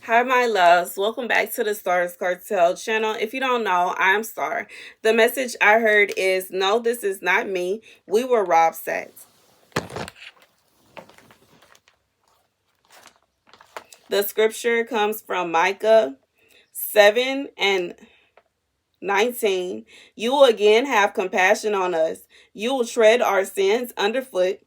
Hi, my loves. Welcome back to the Starscartel channel. If you don't know, I'm Star. The message I heard is no, this is not me. We were robbed sets. The scripture comes from Micah 7 and 19. You will again have compassion on us. You will tread our sins underfoot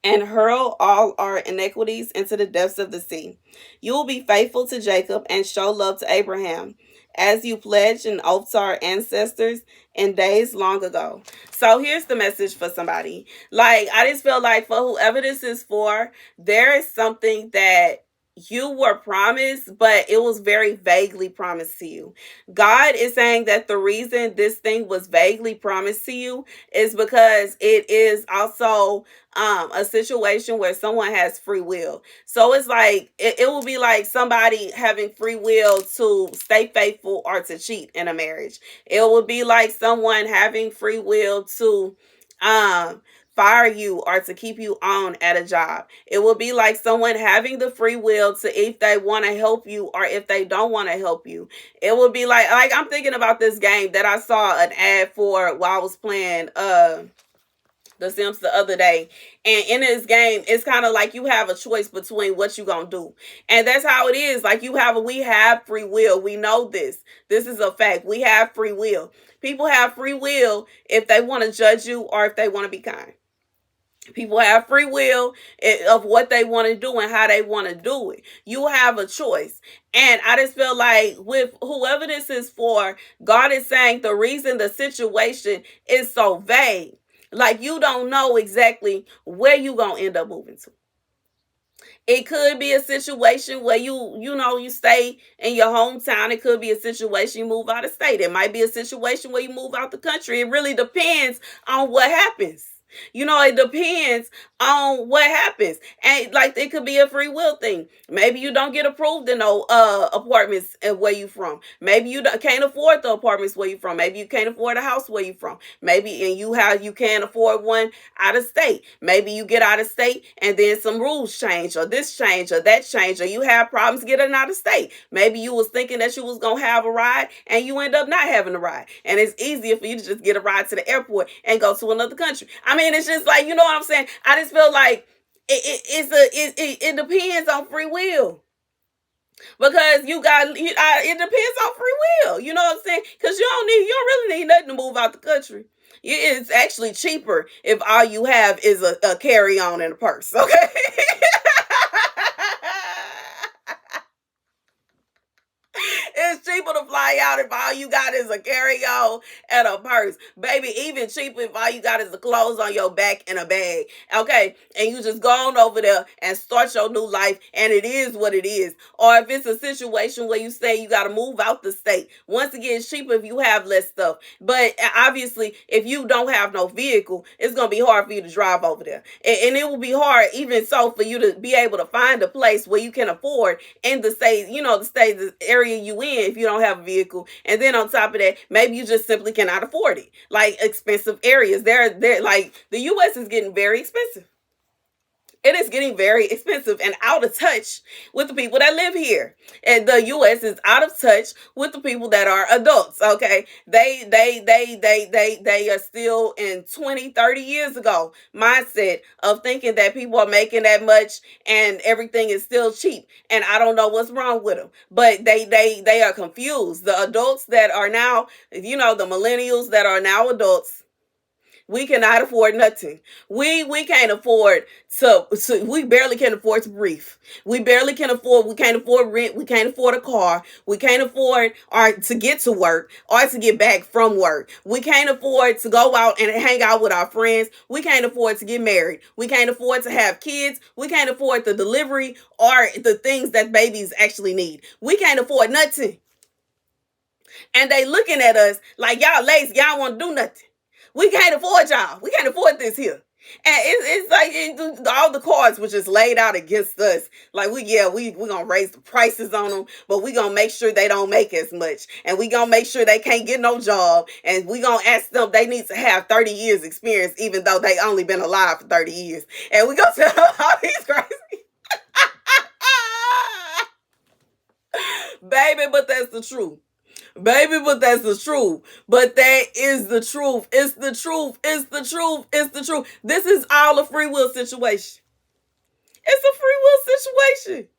and hurl all our iniquities into the depths of the sea. You will be faithful to Jacob and show love to Abraham, as you pledged an oath to our ancestors in days long ago. So here's the message for somebody. Like, I just feel like for whoever this is for, there is something that you were promised, but it was very vaguely promised to you. God is saying that the reason this thing was vaguely promised to you is because it is also a situation where someone has free will. So it's like it will be like somebody having free will to stay faithful or to cheat in a marriage. It would be like someone having free will to um fire you or to keep you on at a job. It will be like someone having the free will to if they want to help you or if they don't want to help you. It would be like I'm thinking about this game that I saw an ad for while I was playing the Sims the other day. And in this game, it's kind of like you have a choice between what you gonna do. And that's how it is. Like we have free will. We know this. This is a fact. We have free will. People have free will if they want to judge you or if they want to be kind. People have free will of what they want to do and how they want to do it. You have a choice. And I just feel like with whoever this is for, God is saying the reason the situation is so vague, like you don't know exactly where you going to end up moving to. It could be a situation where you stay in your hometown. It could be a situation you move out of state. It might be a situation where you move out the country. It really depends on what happens. It depends on what happens. And like it could be a free will thing. Maybe you don't get approved in no apartments where you from. Maybe you can't afford the apartments where you from. Maybe you can't afford a house where you from. Maybe and you can't afford one out of state. Maybe you get out of state and then some rules change or this change or that change or you have problems getting out of state. Maybe you was thinking that you was going to have a ride and you end up not having a ride. And it's easier for you to just get a ride to the airport and go to another country. I mean, it's just like, you know what I'm saying? I just feel like it depends on free will. Because it depends on free will. You know what I'm saying? Because you don't really need nothing to move out the country. It's actually cheaper if all you have is a carry on and a purse. Okay. It's cheaper to fly out if all you got is a carry-on and a purse. Baby, even cheaper if all you got is the clothes on your back and a bag. Okay? And you just go on over there and start your new life, and it is what it is. Or if it's a situation where you say you got to move out the state. Once again, it's cheaper if you have less stuff. But obviously, if you don't have no vehicle, it's going to be hard for you to drive over there. And it will be hard, even so, for you to be able to find a place where you can afford in the state, the area you in if you don't have a vehicle. And then on top of that, maybe you just simply cannot afford it. Like expensive areas. They're like the US is getting very expensive. It is getting very expensive and out of touch with the people that live here. And the US is out of touch with the people that are adults. Okay. They are still in 20, 30 years ago mindset of thinking that people are making that much and everything is still cheap. And I don't know what's wrong with them. But they are confused. The adults that are now, the millennials that are now adults, we cannot afford nothing. We can't afford we barely can afford to breathe. We can't afford rent. We can't afford a car. We can't afford or to get to work or to get back from work. We can't afford to go out and hang out with our friends. We can't afford to get married. We can't afford to have kids. We can't afford the delivery or the things that babies actually need. We can't afford nothing. And they looking at us like y'all lazy. Y'all want to do nothing. We can't afford y'all. We can't afford this here. And it's like all the cards were just laid out against us. Like we're gonna raise the prices on them, but we gonna make sure they don't make as much. And we gonna make sure they can't get no job. And we gonna ask them they need to have 30 years experience, even though they only been alive for 30 years. And we gonna tell them all these crazy. Baby, but that's the truth. Baby, but that's the truth. But that is the truth. It's the truth. It's the truth. It's the truth. This is all a free will situation. It's a free will situation.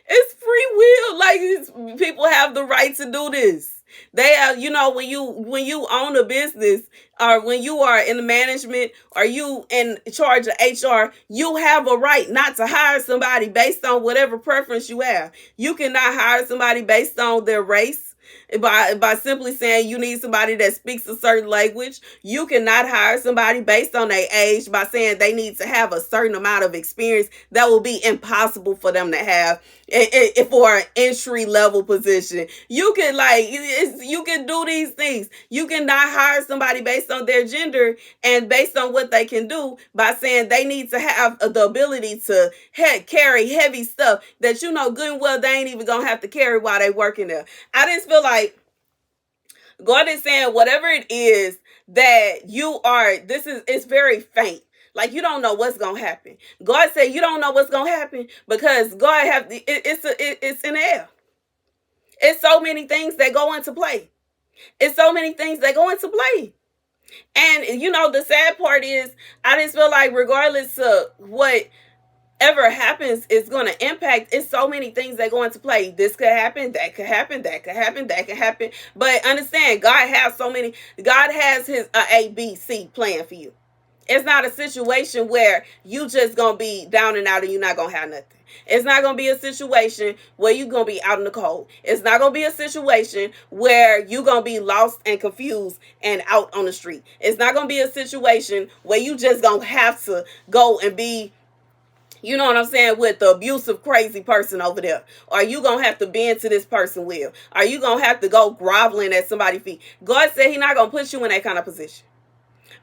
It's free will. Like, people have the right to do this. They have, when you own a business, or when you are in the management, or you in charge of HR, you have a right not to hire somebody based on whatever preference you have. You cannot hire somebody based on their race. By simply saying you need somebody that speaks a certain language. You cannot hire somebody based on their age by saying they need to have a certain amount of experience. That will be impossible for them to have for an entry level position. You can you can do these things. You cannot hire somebody based on their gender and based on what they can do by saying they need to have the ability to carry heavy stuff that good and well they ain't even gonna have to carry while they working there. I just feel like God is saying whatever it is that you are, it's very faint. Like, you don't know what's gonna happen. God said you don't know what's gonna happen because God it's in the air. It's so many things that go into play. It's so many things that go into play. And the sad part is, I just feel like regardless of whatever happens, it's going to impact. It's so many things that go into play. This could happen, that could happen, that could happen, that could happen. But understand, God has his A, B, C plan for you. It's not a situation where you just going to be down and out and you're not going to have nothing. It's not going to be a situation where you're going to be out in the cold. It's not going to be a situation where you're going to be lost and confused and out on the street. It's not going to be a situation where you just going to have to go and be, you know what I'm saying, with the abusive, crazy person over there. Or you going to have to bend to this person will. Or you going to have to go groveling at somebody's feet. God said he's not going to put you in that kind of position.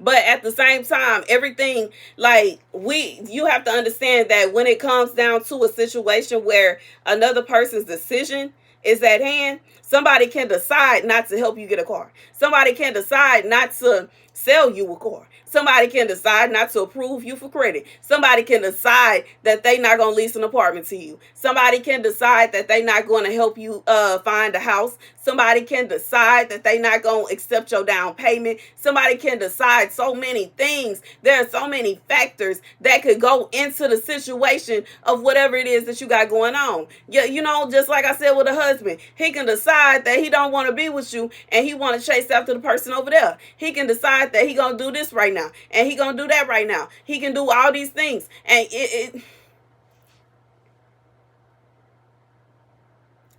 But at the same time, everything, you have to understand that when it comes down to a situation where another person's decision is at hand, somebody can decide not to help you get a car. Somebody can decide not to sell you a car. Somebody can decide not to approve you for credit. Somebody can decide that they're not going to lease an apartment to you. Somebody can decide that they're not going to help you find a house. Somebody can decide that they're not going to accept your down payment. Somebody can decide so many things. There are so many factors that could go into the situation of whatever it is that you got going on. Yeah, just like I said with a husband, he can decide that he don't want to be with you and he want to chase after the person over there. He can decide that he going to do this right now and he going to do that right now. He can do all these things. And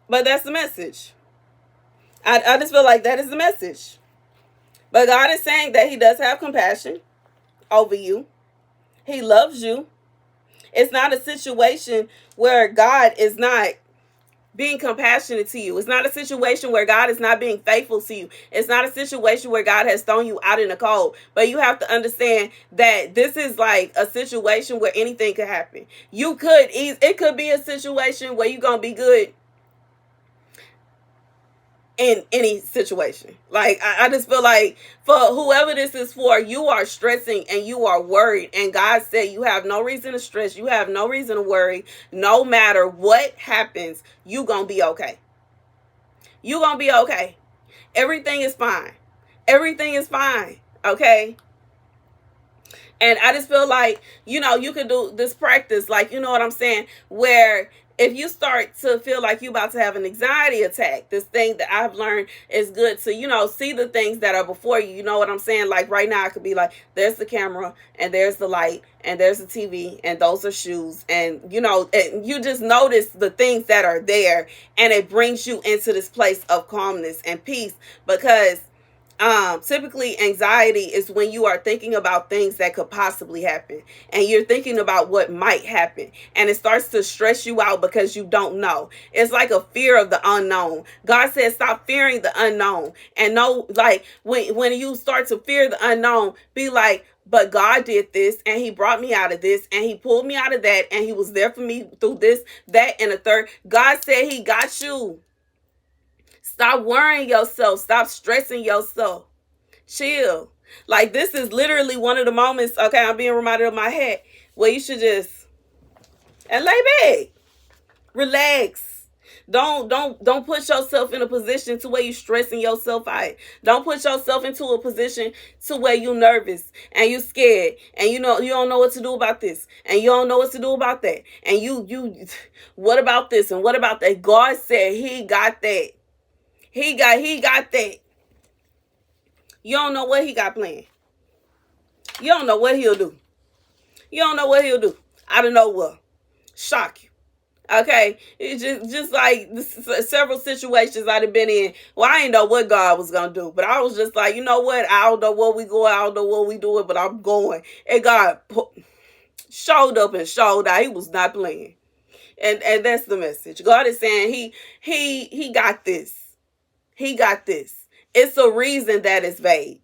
but that's the message. I just feel like that is the message. But God is saying that he does have compassion over you. He loves you. It's not a situation where God is not being compassionate to you. It's not a situation where God is not being faithful to you. It's not a situation where God has thrown you out in the cold. But you have to understand that this is like a situation where anything could happen. It could be a situation where you're going to be good in any situation. Like, I just feel like for whoever this is for, you are stressing and you are worried. And God said you have no reason to stress. You have no reason to worry. No matter what happens, you gonna be okay. You gonna be okay. Everything is fine. Everything is fine. Okay? And I just feel like, you could do this practice, like, you know what I'm saying, where if you start to feel like you're about to have an anxiety attack, this thing that I've learned is good to, see the things that are before you. You know what I'm saying? Like right now, I could be like, there's the camera and there's the light and there's the TV and those are shoes. And, and you just notice the things that are there and it brings you into this place of calmness and peace because typically anxiety is when you are thinking about things that could possibly happen and you're thinking about what might happen and it starts to stress you out because you don't know. It's like a fear of the unknown. God says stop fearing the unknown and know, like when you start to fear the unknown, be like, but God did this and he brought me out of this and he pulled me out of that and he was there for me through this, that, and the third. God said he got you. Stop worrying yourself. Stop stressing yourself. Chill. Like, this is literally one of the moments, okay, I'm being reminded of my head, where you should just, and lay back. Relax. Don't put yourself in a position to where you stressing yourself out. Don't put yourself into a position to where you nervous and you scared and you know you don't know what to do about this and you don't know what to do about that and you what about this and what about that? God said he got that. He got that. You don't know what he got planned. You don't know what he'll do. You don't know what he'll do. Out of nowhere. Shock you. Okay, it's just like several situations I'd have been in. Well, I didn't know what God was gonna do, but I was just like, you know what? I don't know what we go, I don't know what we do it, but I'm going. And God showed up and showed out. He was not playing, and that's the message. God is saying he got this. He got this. It's a reason that it's vague,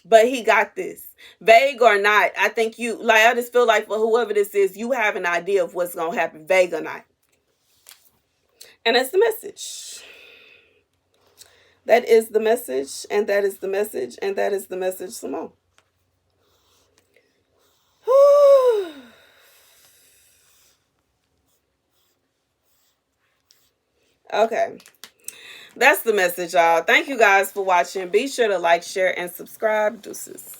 but he got this. Vague or not, I think I just feel like for whoever this is, you have an idea of what's gonna happen, vague or not. And that's the message. That is the message, and that is the message, and that is the message, Simone. Okay. That's the message, y'all. Thank you guys for watching. Be sure to like, share, and subscribe. Deuces.